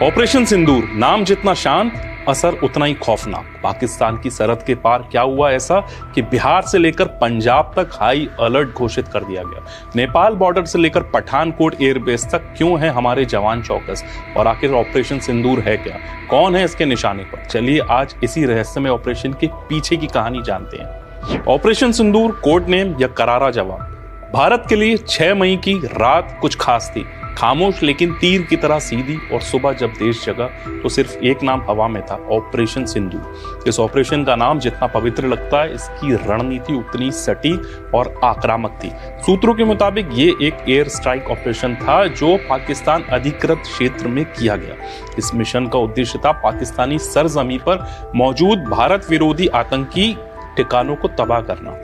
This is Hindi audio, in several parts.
ऑपरेशन सिंदूर, नाम जितना शांत, असर उतना ही खौफनाक। पाकिस्तान की सरहद के पार क्या हुआ ऐसा कि बिहार से लेकर पंजाब तक हाई अलर्ट घोषित कर दिया गया। नेपाल बॉर्डर से लेकर पठानकोट एयरबेस तक क्यों है हमारे जवान चौकस, और आखिर ऑपरेशन सिंदूर है क्या, कौन है इसके निशाने पर? चलिए आज इसी रहस्यमय ऑपरेशन के पीछे की कहानी जानते हैं। ऑपरेशन सिंदूर कोड नेम या करारा जवाब। भारत के लिए 6 मई की रात कुछ खास थी, खामोश लेकिन तीर की तरह सीधी। और सुबह जब देश जगा तो सिर्फ एक नाम हवा में था, ऑपरेशन सिंदूर। इस ऑपरेशन का नाम जितना पवित्र लगता है, इसकी रणनीति उतनी सटीक और आक्रामक थी। सूत्रों के मुताबिक ये एक एयर स्ट्राइक ऑपरेशन था जो पाकिस्तान अधिकृत क्षेत्र में किया गया। इस मिशन का उद्देश्य था पाकिस्तानी सरजमी पर मौजूद भारत विरोधी आतंकी ठिकानों को तबाह करना।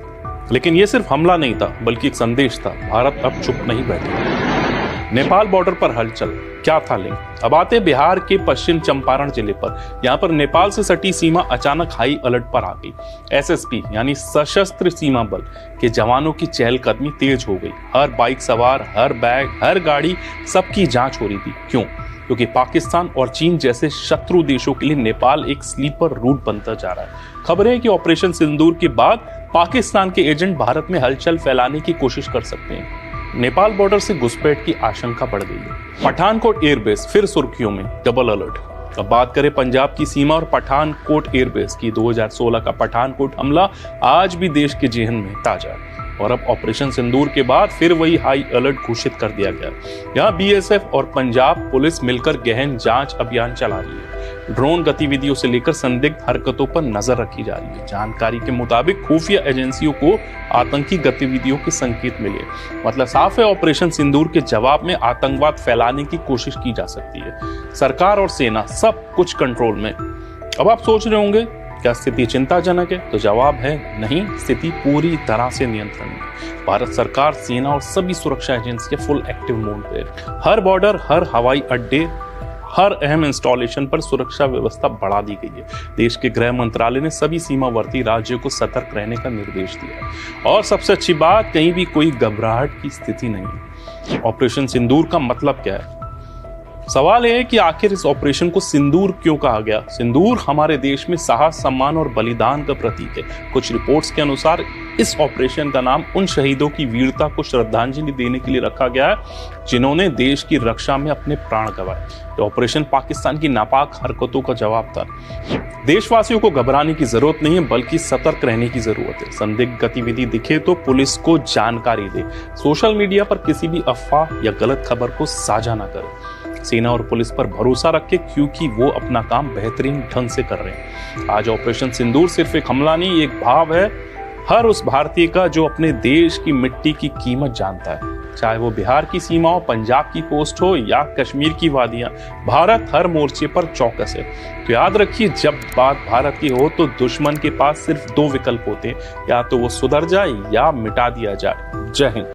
लेकिन यह सिर्फ हमला नहीं था, बल्कि एक संदेश था, भारत अब चुप नहीं बैठेगा। नेपाल बॉर्डर पर हलचल, क्या था लिंक? अब आते बिहार के पश्चिम चंपारण जिले पर। यहाँ पर नेपाल से सटी सीमा अचानक हाई अलर्ट पर आ गई। एसएसपी यानी सशस्त्र सीमा बल के जवानों की चहलकदमी तेज हो गई। हर बाइक सवार, हर बैग, हर गाड़ी, सबकी जांच हो रही थी। क्यों? क्योंकि पाकिस्तान और चीन जैसे शत्रु देशों के लिए नेपाल एक स्लीपर रूट बनता जा रहा है। खबर है कि ऑपरेशन सिंदूर के बाद पाकिस्तान के एजेंट भारत में हलचल फैलाने की कोशिश कर सकते हैं। नेपाल बॉर्डर से घुसपैठ की आशंका बढ़ गई है। पठानकोट एयरबेस फिर सुर्खियों में, डबल अलर्ट। अब बात करें पंजाब की सीमा और पठानकोट एयरबेस की। 2016 का पठानकोट हमला आज भी देश के जेहन में ताजा है। और अब ऑपरेशन सिंदूर के बाद फिर वही हाई अलर्ट घोषित कर दिया गया। यहाँ बीएसएफ और पंजाब पुलिस मिलकर गहन जांच अभियान चला रही है। ड्रोन गतिविधियों से लेकर संदिग्ध हरकतों पर नजर रखी जा रही है। जानकारी के मुताबिक खुफिया एजेंसियों को आतंकी गतिविधियों के संकेत मिले। मतलब साफ है, ऑपरेशन सिंदूर के जवाब में आतंकवाद फैलाने की कोशिश की जा सकती है। सरकार और सेना सब कुछ कंट्रोल में। अब आप सोच रहे होंगे क्या स्थिति चिंताजनक है? तो जवाब है नहीं, स्थिति पूरी तरह से नियंत्रण में। भारत सरकार, सेना और सभी सुरक्षा एजेंसियां फुल एक्टिव मोड पे। हर बॉर्डर, हर हवाई अड्डे, हर अहम इंस्टॉलेशन पर सुरक्षा व्यवस्था बढ़ा दी गई है। देश के गृह मंत्रालय ने सभी सीमावर्ती राज्यों को सतर्क रहने का निर्देश दिया है। और सबसे अच्छी बात, कहीं भी कोई घबराहट की स्थिति नहीं है। ऑपरेशन सिंदूर का मतलब क्या है? सवाल यह है कि आखिर इस ऑपरेशन को सिंदूर क्यों कहा गया? सिंदूर हमारे देश में साहस, सम्मान और बलिदान का प्रतीक है। कुछ रिपोर्ट्स के अनुसार इस ऑपरेशन का नाम उन शहीदों की वीरता को श्रद्धांजलि देने के लिए रखा गया है जिन्होंने देश की रक्षा में अपने प्राण गंवाए। तो ऑपरेशन पाकिस्तान की नापाक हरकतों का जवाब था। देशवासियों को घबराने की जरूरत नहीं है, बल्कि सतर्क रहने की जरूरत है। संदिग्ध गतिविधि दिखे तो पुलिस को जानकारी दे। सोशल मीडिया पर किसी भी अफवाह या गलत खबर को साझा न करें। सेना और पुलिस पर भरोसा रखें, क्योंकि वो अपना काम बेहतरीन ढंग से कर रहे हैं। आज ऑपरेशन सिंदूर सिर्फ एक हमला नहीं, एक भाव है हर उस भारतीय का जो अपने देश की मिट्टी की कीमत जानता है। चाहे वो बिहार की सीमा हो, पंजाब की कोस्ट हो या कश्मीर की वादियां, भारत हर मोर्चे पर चौकस है। तो याद रखिए, जब बात भारत की हो तो दुश्मन के पास सिर्फ 2 विकल्प होते हैं, या तो वो सुधर जाए या मिटा दिया जाए। जय हिंद।